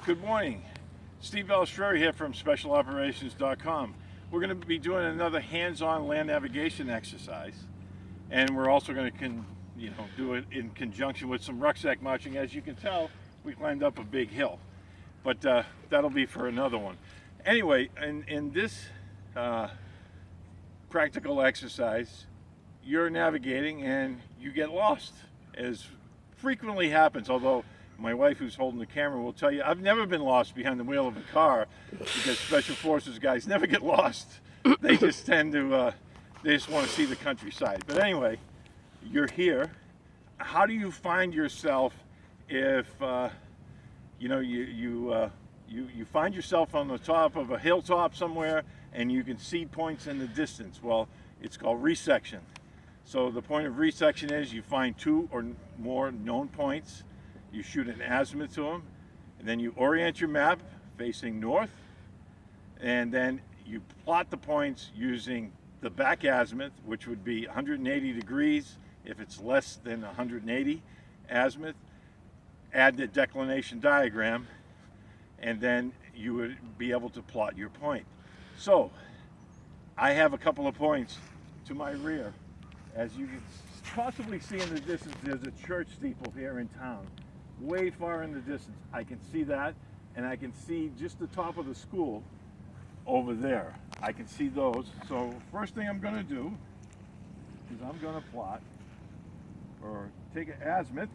Good morning. Steve Balistreri here from specialoperations.com. We're going to be doing another hands-on land navigation exercise, and we're also going to do it in conjunction with some rucksack marching. As you can tell, we climbed up a big hill, but that'll be for another one. Anyway, in this practical exercise, you're navigating and you get lost, as frequently happens, although my wife, who's holding the camera, will tell you I've never been lost behind the wheel of a car, because special forces guys never get lost. They just tend to they just want to see the countryside. But anyway, you're here. How do you find yourself if you find yourself on the top of a hilltop somewhere and you can see points in the distance? Well, it's called resection. So the point of resection is you find two or more known points, you shoot an azimuth to them, and then you orient your map facing north, and then you plot the points using the back azimuth, which would be 180 degrees if it's less than 180 azimuth. Add the declination diagram, and then you would be able to plot your point. So I have a couple of points to my rear. As you can possibly see in the distance, there's a church steeple here in town, way far in the distance. I can see that, and I can see just the top of the school over there. I can see those. So first thing I'm going to do is I'm going to plot, or take an azimuth.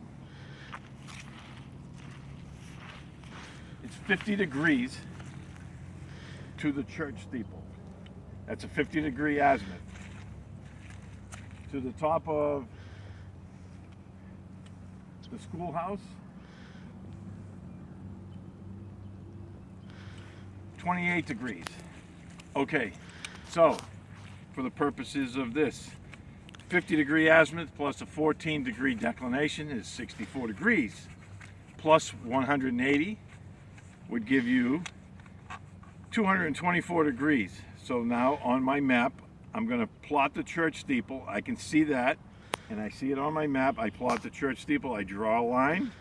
It's 50 degrees to the church steeple. That's a 50-degree azimuth. To the top of the schoolhouse, 28 degrees. Okay, so for the purposes of this, 50-degree azimuth plus a 14-degree declination is 64 degrees, plus 180 would give you 224 degrees. So now on my map, I'm going to plot the church steeple. I can see that, and I see it on my map. I plot the church steeple. I draw a line,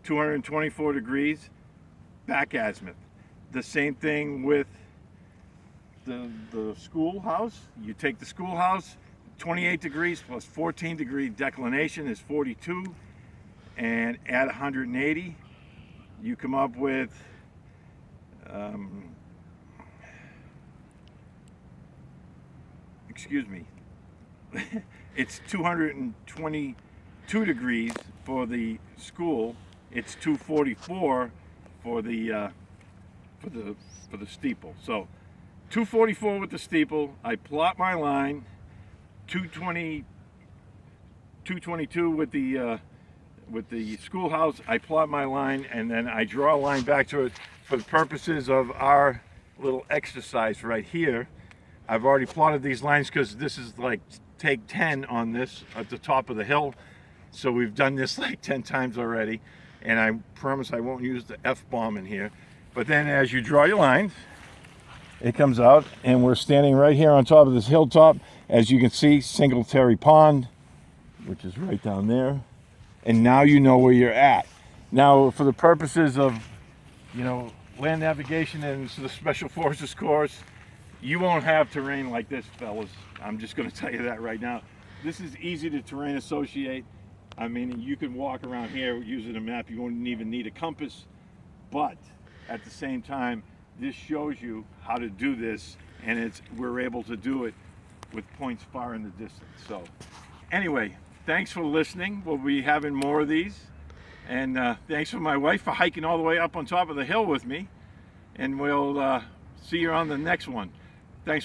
224 degrees, back azimuth. The same thing with the schoolhouse. You take the schoolhouse, 28 degrees plus 14-degree declination is 42, and add 180. You come up with it's 222 degrees for the school. It's 244 for the steeple. So 244 with the steeple. I plot my line. 222 with the schoolhouse. I plot my line, and then I draw a line back to it. For the purposes of our little exercise right here, I've already plotted these lines because this is like take 10 on this at the top of the hill. So we've done this like 10 times already, and I promise I won't use the F-bomb in here. But then as you draw your lines, it comes out, and we're standing right here on top of this hilltop. As you can see, Singletary Pond, which is right down there. And now you know where you're at. Now, for the purposes of, land navigation and the Special Forces course, you won't have terrain like this, fellas. I'm just going to tell you that right now. This is easy to terrain associate. I mean, you can walk around here using a map. You won't even need a compass. But at the same time, this shows you how to do this, and we're able to do it with points far in the distance. So anyway, thanks for listening. We'll be having more of these. And thanks for my wife for hiking all the way up on top of the hill with me. And we'll see you on the next one. Thanks for